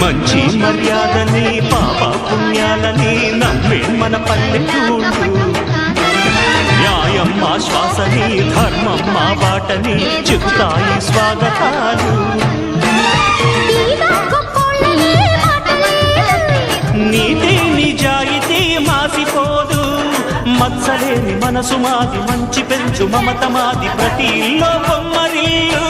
మంచి మర్యాదని పాప పుణ్యాలని నవ్వే మన పల్లెటూళ్ళు న్యాయం మా శ్వాసని ధర్మం మా బాటని చెబుతాయి స్వాగతాలు నీతి నిజాయితీ మాసిపోదు మత్సలేని మనసు మాది మంచి పెంచు మమత మాది ప్రతి ఇల్లో బొమ్మరిల్లు